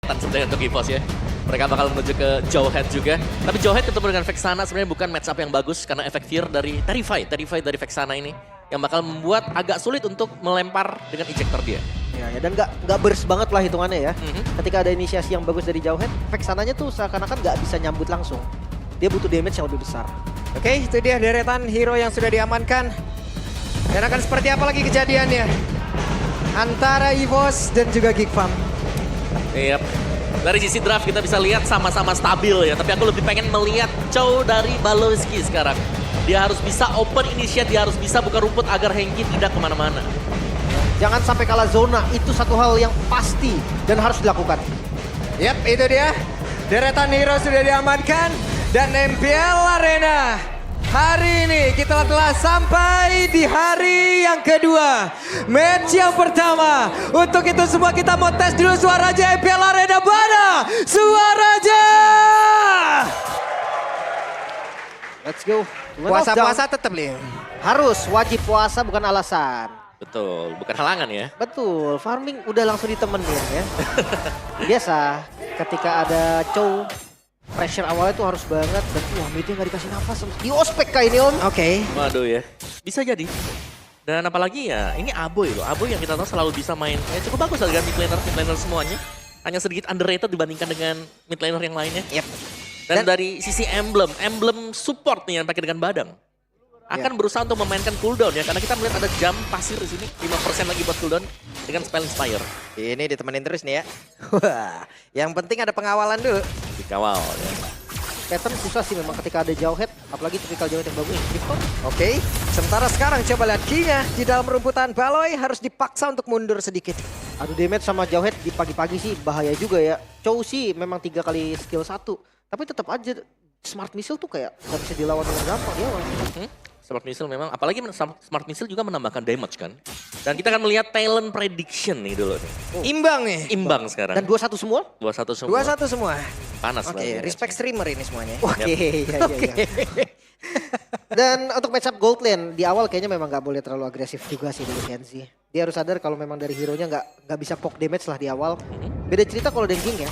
kelihatan sebenarnya untuk EVOS ya. Mereka bakal menuju ke Jawhead juga. Tapi Jawhead ketemu dengan Vexana sebenarnya bukan match up yang bagus karena efek fear dari Terrify dari Vexana ini yang bakal membuat agak sulit untuk melempar dengan ejector dia. Ya, dan nggak burst banget lah hitungannya ya. Ketika ada inisiasi yang bagus dari Jawhead, Vexananya tuh seakan-akan nggak bisa nyambut langsung. Dia butuh damage yang lebih besar. Oke, itu dia deretan hero yang sudah diamankan. Dan akan seperti apa lagi kejadiannya antara EVOS dan juga Geekfam. Yap. Dari sisi draft kita bisa lihat sama-sama stabil ya. Tapi aku lebih pengen melihat Chow dari Balowski sekarang. Dia harus bisa open initiate, dia harus bisa buka rumput agar Hengki tidak kemana-mana. Jangan sampai kalah zona, itu satu hal yang pasti dan harus dilakukan. Yap, itu dia. Deretan hero sudah diamankan. Dan MPL Arena hari ini kita telah sampai di hari yang kedua. Match yang pertama. Untuk itu semua kita mau tes dulu suaranya MPL Arena. Mana suaranya? Let's go. Puasa-puasa tetap nih. Harus, wajib puasa bukan alasan. Betul, bukan halangan ya. Betul, farming udah langsung ditemenin ya. Biasa ketika ada Chow, pressure awalnya tuh harus banget. Dan wah, midnya nggak dikasih nafas. Di ospek kah ini om? Oke. Waduh ya, bisa jadi. Dan apalagi ya, ini Aboy loh. Aboy yang kita tahu selalu bisa main cukup bagus lah dengan mid laner semuanya. Hanya sedikit underrated dibandingkan dengan mid laner yang lainnya. Yep. Dan dari sisi emblem support nih yang pakai dengan Badang. Akan berusaha untuk memainkan cooldown ya. Karena kita melihat ada jam pasir di sini. 5% lagi buat cooldown dengan spell inspire. Ini ditemenin terus nih ya. Wah, yang penting ada pengawalan dulu. Dikawal ya. Pattern susah sih memang ketika ada Jawhead, apalagi tipikal Jawhead yang bagus. Oke, sementara sekarang coba lihat Kinya di dalam rumputan. Baloy harus dipaksa untuk mundur sedikit. Aduh, damage sama Jawhead di pagi-pagi sih bahaya juga ya. Chow sih memang 3 kali skill 1. Tapi tetap aja Smart Missile tuh kayak nggak bisa dilawan dengan gampang dia. Smart Missile memang, apalagi Smart Missile juga menambahkan damage kan. Dan kita akan melihat talent prediction nih dulu nih. Imbang nih. Imbang sekarang. Dan 2-1 semua? 2-1 semua. 2-1 semua. Panas Oke, banget. respect streamer ini semuanya. Oke, iya. Dan untuk matchup gold lane, di awal kayaknya memang nggak boleh terlalu agresif juga sih dari Kenzie. Dia harus sadar kalau memang dari hero-nya nggak bisa poke damage lah di awal. Beda cerita kalau Denking ya.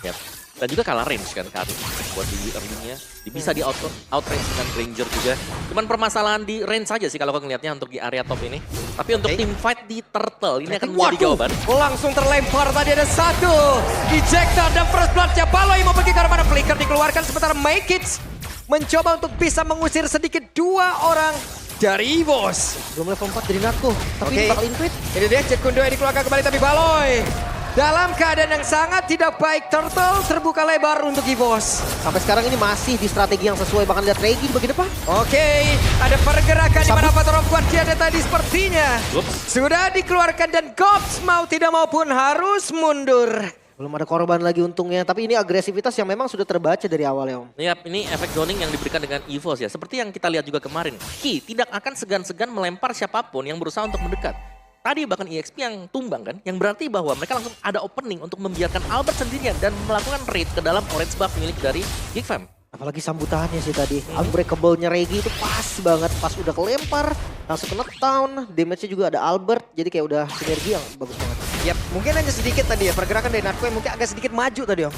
Yap. Dan juga kalah range kan Karin buat di early-nya. Bisa di outrange dengan Ranger juga. Cuman permasalahan di range saja sih kalau aku ngelihatnya untuk di area top ini. Tapi untuk team fight di Turtle ini akan menjadi jawaban. Langsung terlempar tadi ada satu. Ejector dan first blood-nya Baloy mau pergi ke arah mana. Flicker dikeluarkan sementara Make It mencoba untuk bisa mengusir sedikit 2 orang dari EVOS. Belum level 4 dari Naku, tapi ini bakal intuit. Ini dia Jet Kundo yang dikeluarkan kembali tapi Baloy dalam keadaan yang sangat tidak baik. Turtle terbuka lebar untuk EVOS. Sampai sekarang ini masih di strategi yang sesuai, bahkan lihat Regi di bagian depan. Oke, ada pergerakan di mana Patrol Guardian tadi sepertinya sudah dikeluarkan dan Gops mau tidak mau pun harus mundur. Belum ada korban lagi untungnya, tapi ini agresivitas yang memang sudah terbaca dari awal ya om. Yap, ini efek zoning yang diberikan dengan EVOS ya. Seperti yang kita lihat juga kemarin. Ki tidak akan segan-segan melempar siapapun yang berusaha untuk mendekat. Tadi bahkan EXP yang tumbang kan, yang berarti bahwa mereka langsung ada opening untuk membiarkan Albert sendirian dan melakukan raid ke dalam orange buff milik dari Geekfam. Apalagi sambutannya sih tadi, unbreakable-nya Regi itu pas banget, pas udah kelempar, langsung kena down, damage-nya juga ada Albert, jadi kayak udah sinergi yang bagus banget. Yap, mungkin hanya sedikit tadi ya, pergerakan dari Natko yang mungkin agak sedikit maju tadi om.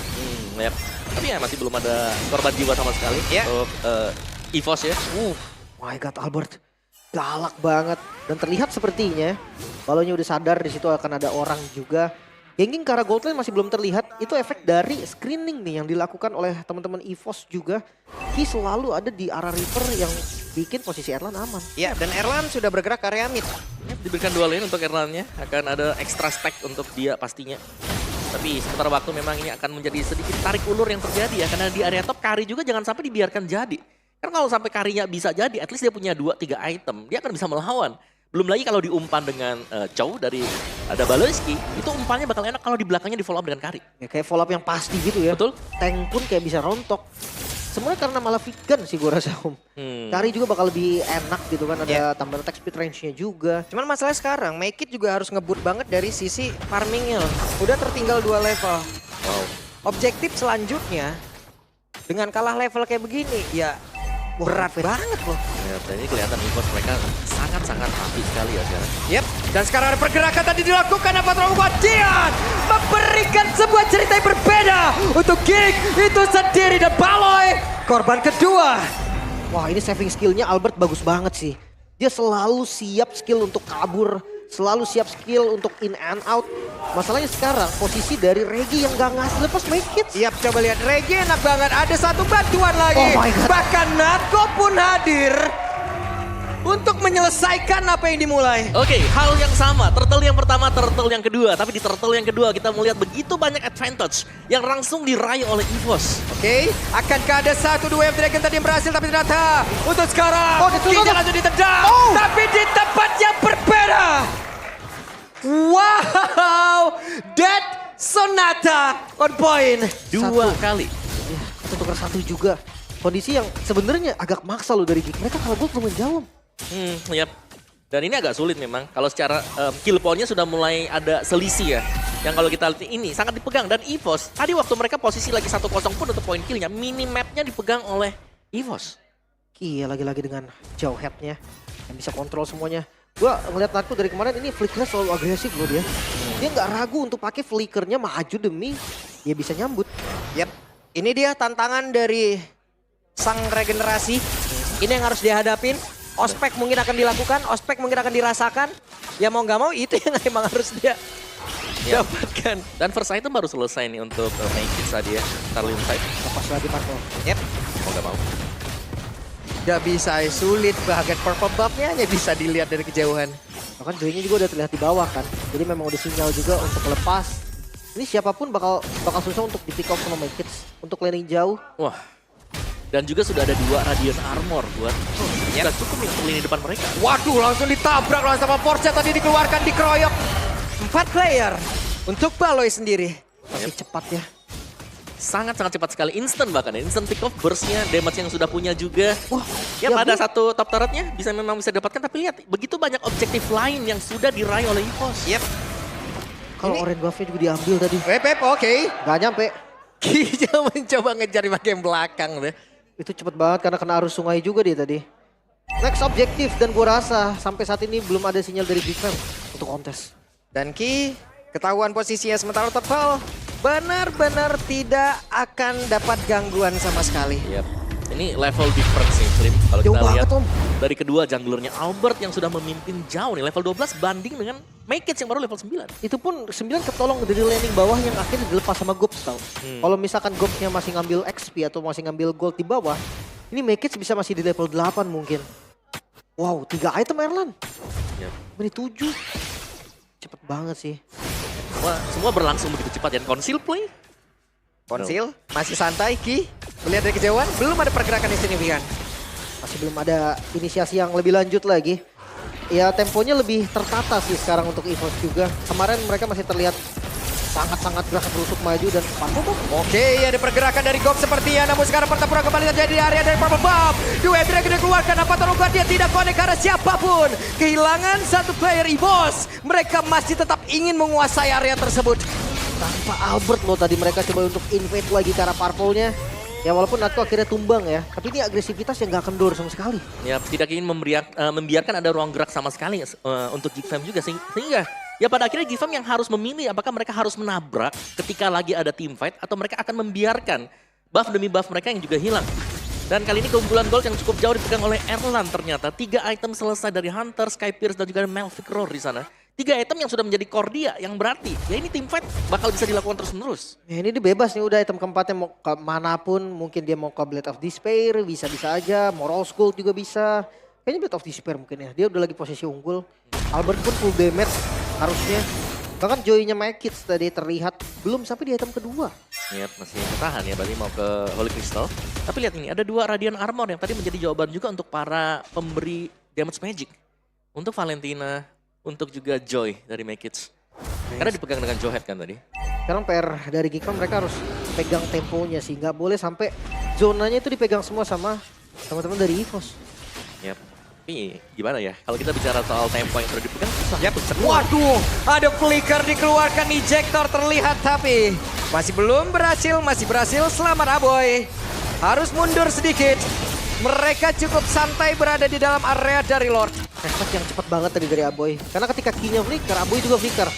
Yap. Tapi ya masih belum ada korban jiwa sama sekali untuk EVOS ya. My God, Albert galak banget. Dan terlihat sepertinya, Baloynya udah sadar di situ akan ada orang juga. Gengking ke arah gold lane masih belum terlihat. Itu efek dari screening nih yang dilakukan oleh teman-teman EVOS juga. Ki selalu ada di arah Reaper yang bikin posisi Erlan aman. Ya, dan Erlan sudah bergerak ke area mid. Diberikan 2 lane untuk Erlannya, akan ada extra stack untuk dia pastinya. Tapi sementara waktu memang ini akan menjadi sedikit tarik ulur yang terjadi ya. Karena di area top Kari juga jangan sampai dibiarkan jadi. Karena kalau sampai Karinya bisa jadi, at least dia punya 2-3 item. Dia akan bisa melawan. Belum lagi kalau diumpan dengan Chow dari ada Balowski, itu umpannya bakal enak kalau di belakangnya di follow up dengan Kari. Ya, kayak follow up yang pasti gitu ya. Betul. Tank pun kayak bisa rontok. Sebenarnya karena malah vegan sih gue rasa om. Kari juga bakal lebih enak gitu kan, ada tambahan attack speed range-nya juga. Cuman masalah sekarang, Make It juga harus ngebut banget dari sisi farmingnya. Udah tertinggal 2 level. Wow. Objektif selanjutnya, dengan kalah level kayak begini, ya berat banget loh. Ya, dan ini kelihatan EVOS mereka sangat-sangat rapi sekali ya sekarang. Yep, dan sekarang ada pergerakan tadi dilakukan apa terlalu Guardian memberikan sebuah cerita yang berbeda untuk Geek itu sendiri dan Baloy korban kedua. Wah, ini saving skillnya Albert bagus banget sih. Dia selalu siap skill untuk kabur, selalu siap skill untuk in and out. Masalahnya sekarang posisi dari Regi yang gak ngasih lepas make it. Yap, coba lihat Regi enak banget. Ada satu bantuan lagi. Oh my God. Bahkan Natko pun hadir untuk menyelesaikan apa yang dimulai. Oke, hal yang sama. Turtle yang pertama, turtle yang kedua. Tapi di turtle yang kedua kita melihat begitu banyak advantage yang langsung diraih oleh EVOS. Oke, akankah ada 1-2 yang Dragon tadi yang berhasil, tapi ternyata untuk sekarang Kijang langsung ditendang, tapi di tempat yang berbeda. Wow, Dead Sonata on point. Dua kali. Ya, tukar satu juga. Kondisi yang sebenarnya agak maksa loh dari Geek. Mereka kalau gold lumayan jauh. Yap. Dan ini agak sulit memang. Kalau secara kill point-nya sudah mulai ada selisih ya. Yang kalau kita lihat ini sangat dipegang. Dan EVOS, tadi waktu mereka posisi lagi 1-0 pun untuk point kill-nya, minimapnya dipegang oleh EVOS. Iya, lagi-lagi dengan jauh head-nya. Yang bisa kontrol semuanya. Gua ngeliat Natko dari kemarin ini flickernya selalu agresif loh dia. Dia nggak ragu untuk pakai flickernya maju demi dia bisa nyambut. Yap, ini dia tantangan dari sang regenerasi. Ini yang harus dihadapin. Ospek mungkin akan dilakukan, ospek mungkin akan dirasakan. Ya mau nggak mau itu yang emang harus dia dapatkan. Dan first item baru selesai nih untuk make it tadi ya. Starling side. Lepas lagi Marco. Yap, Mau nggak mau. nggak bisa sulit. Bahkan purple buff-nya hanya bisa dilihat dari kejauhan. Bahkan Joy-nya juga udah terlihat di bawah kan. Jadi memang udah sinyal juga untuk lepas. Ini siapapun bakal susah untuk di pick off sama Make It. Untuk landing jauh. Wah. Dan juga sudah ada 2 Radiant Armor buat ya cukup untuk lini depan mereka. Waduh, langsung ditabrak langsung sama Porsche tadi dikeluarkan, dikeroyok. 4 player untuk Baloy sendiri. Masih cepat ya. Sangat-sangat cepat sekali. Instant bahkan ya. Instant pick off burst-nya, damage yang sudah punya juga. Wah, Ya ya pada Bu. satu top turret-nya memang bisa dapatkan. Tapi lihat, begitu banyak objektif lain yang sudah diraih oleh EVOS. Yep. Kalau Ini- orange buff-nya juga diambil tadi. Pep, oke. Gak nyampe. Kijang mencoba ngejar di bagian belakang deh. Itu cepet banget karena kena arus sungai juga dia tadi. Next objektif dan gua rasa sampai saat ini belum ada sinyal dari Big Fam untuk kontes. Dan Ki, ketahuan posisinya sementara Tebal benar-benar tidak akan dapat gangguan sama sekali. Yap. Ini level difference sih, Slim. Kalau Jauh kita banget, lihat Om. dari kedua junglernya Albert yang sudah memimpin jauh nih. Level 12 banding dengan Make It yang baru level 9. Itu pun 9 ketolong dari landing bawah yang akhirnya dilepas sama Gobs tau. Kalau misalkan Gobsnya masih ngambil XP atau masih ngambil gold di bawah, ini Make It bisa masih di level 8 mungkin. Wow, 3 item Erlan. Yap. Ini 7. Cepet banget sih. Semua berlangsung begitu cepat. Dan conceal play. Konsil masih santai Ki. Melihat dari kejauhan belum ada pergerakan yang signifikan. Masih belum ada inisiasi yang lebih lanjut lagi. Ya temponya lebih tertata sih sekarang untuk EVOS juga. Kemarin mereka masih terlihat sangat-sangat gerak berusuk maju dan Marco Oke, ada pergerakan dari Gob sepertinya. Namun sekarang pertempuran kembali terjadi di area dari Purple Bomb. Dua Dragon dikeluarkan. Apa terluka dia tidak connect karena siapapun. Kehilangan satu player EVOS. Mereka masih tetap ingin menguasai area tersebut. tanpa Albert loh tadi mereka coba untuk invade lagi ke arah Purple-nya. Ya walaupun Natko akhirnya tumbang ya, tapi ini agresivitas yang gak kendor sama sekali. Ya tidak ingin membiarkan ada ruang gerak sama sekali untuk Gfam juga. Sehingga ya pada akhirnya Gfam yang harus memilih apakah mereka harus menabrak ketika lagi ada team fight atau mereka akan membiarkan buff demi buff mereka yang juga hilang. Dan kali ini keunggulan gold yang cukup jauh dipegang oleh Erlan ternyata. 3 item selesai dari Hunter, Skypierce dan juga Melvic Roar di sana. 3 item yang sudah menjadi core dia yang berarti ya ini team fight bakal bisa dilakukan terus-menerus. Ya ini dia bebas nih udah item keempatnya mau ke manapun. Mungkin dia mau ke Blade of Despair, bisa-bisa aja. Mau Rose Gold juga bisa. Kayaknya Blade of Despair mungkin ya. Dia udah lagi posisi unggul. Albert pun full damage harusnya. Bahkan Joy-nya Makids tadi terlihat belum sampai di item kedua. Ya masih bertahan ya berarti mau ke Holy Crystal. Tapi lihat ini ada 2 Radiant Armor yang tadi menjadi jawaban juga untuk para pemberi damage magic. Untuk Valentina, untuk juga Joy dari Makids. Karena dipegang dengan Johead kan tadi. Sekarang PR dari Geekfam mereka harus pegang temponya sih. Nggak boleh sampai zonanya itu dipegang semua sama teman-teman dari EVOS. Yap. Tapi gimana ya, kalau kita bicara soal tempo yang sudah dipegang susah. Yap. Waduh, ada flicker dikeluarkan, ejector terlihat tapi masih belum berhasil, masih berhasil. Selamat Aboy. Harus mundur sedikit. Mereka cukup santai berada di dalam area dari Lord. Refleks yang cepat banget tadi dari Aboy. Karena ketika key-nya flicker, Aboy juga flicker.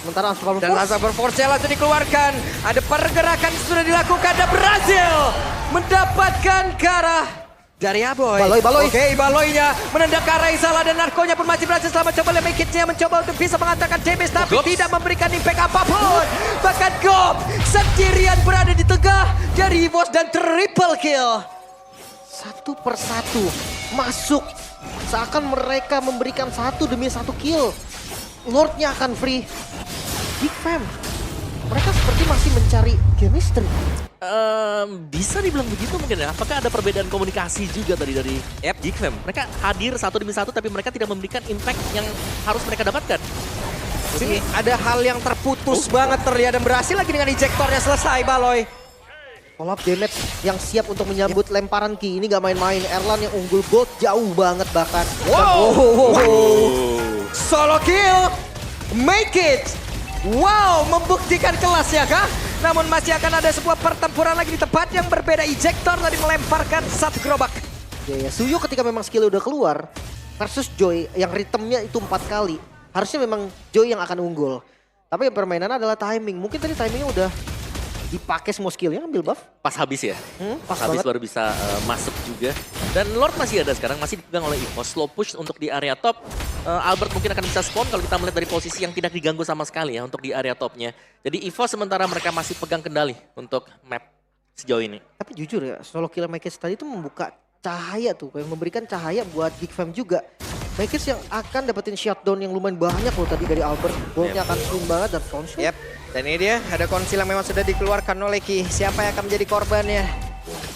Sementara Unstoppable Dan Force Unstoppable Force langsung dikeluarkan. Ada pergerakan sudah dilakukan dan berhasil mendapatkan ke arah dari Aboy. Baloi. Oke, Baloinya menendang ke arah Isala dan Narkonya pun masih berhasil selama coba make it-nya mencoba untuk bisa mengatakan damage tapi Gops. tidak memberikan impact apapun. Bahkan Gop sendirian berada di tengah dari EVOS dan triple kill. satu persatu masuk. Seakan mereka memberikan satu demi satu kill. Lordnya akan free. Big Fam, mereka seperti masih mencari chemistry. Bisa dibilang begitu mungkin ya. Apakah ada perbedaan komunikasi juga tadi dari Geek Fam? Mereka hadir satu demi satu tapi mereka tidak memberikan impact yang harus mereka dapatkan. Sini ada hal yang terputus banget terlihat dan berhasil lagi dengan ejectornya selesai Baloi. Follow up damage yang siap untuk menyambut lemparan Ki. Ini gak main-main. Erlan yang unggul gold jauh banget bahkan. Wow. Solo kill, make it. Wow, membuktikan kelas ya kah? Namun masih akan ada sebuah pertempuran lagi di tempat yang berbeda. Ejector tadi melemparkan satu gerobak. Ya, Suyo ketika memang skillnya udah keluar versus Joy yang ritmenya itu 4 kali. Harusnya memang Joy yang akan unggul. Tapi yang permainan adalah timing. Mungkin tadi timingnya udah dipakai semua skillnya ambil buff. Pas habis ya. Pas Habis banget. baru bisa masuk juga. Dan Lord masih ada sekarang, masih dipegang oleh EVOS. Slow push untuk di area top. Albert mungkin akan bisa spawn kalau kita melihat dari posisi yang tidak diganggu sama sekali ya untuk di area topnya. Jadi EVOS sementara mereka masih pegang kendali untuk map sejauh ini. Tapi jujur ya, solo kill Makers tadi itu membuka cahaya tuh. Yang memberikan cahaya buat Geek Fam juga. Makers yang akan dapetin shutdown yang lumayan banyak loh tadi dari Albert. Goldnya akan swing banget dan konsul. Yap, dan ini dia ada konsil yang memang sudah dikeluarkan oleh Ki. Siapa yang akan menjadi korbannya?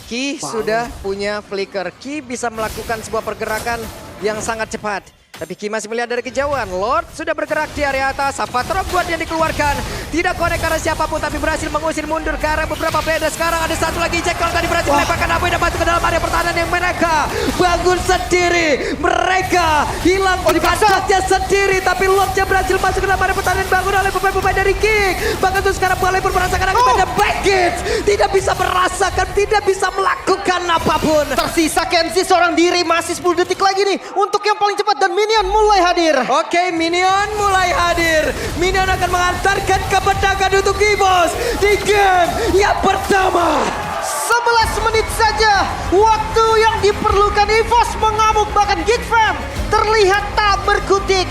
Ki sudah punya flicker. Ki bisa melakukan sebuah pergerakan yang sangat cepat. Tapi Ki masih melihat dari kejauhan. Lord sudah bergerak di area atas. Avatron buat yang dikeluarkan. Tidak connect karena siapapun tapi berhasil mengusir mundur ke arah beberapa player. Dan sekarang ada satu lagi ejector tadi berhasil melemparkan Aboy dan masuk ke dalam area pertahanan yang mereka bangun sendiri. Mereka hilang di kancahnya sendiri. Tapi Lordnya berhasil masuk ke dalam area pertahanan bangun oleh pemain-pemain dari King. Bahkan tuh sekarang Balai pun merasakan akibatnya Baggage. Tidak bisa merasakan, tidak bisa melakukan apapun. Tersisa Kenzie seorang diri, masih 10 detik lagi nih untuk yang paling cepat dan Minion mulai hadir. Oke, Minion mulai hadir. Minion akan mengantarkan kemenangan untuk EVOS di game yang pertama. 11 menit saja waktu yang diperlukan EVOS mengamuk, bahkan Geek Fam terlihat tak berkutik.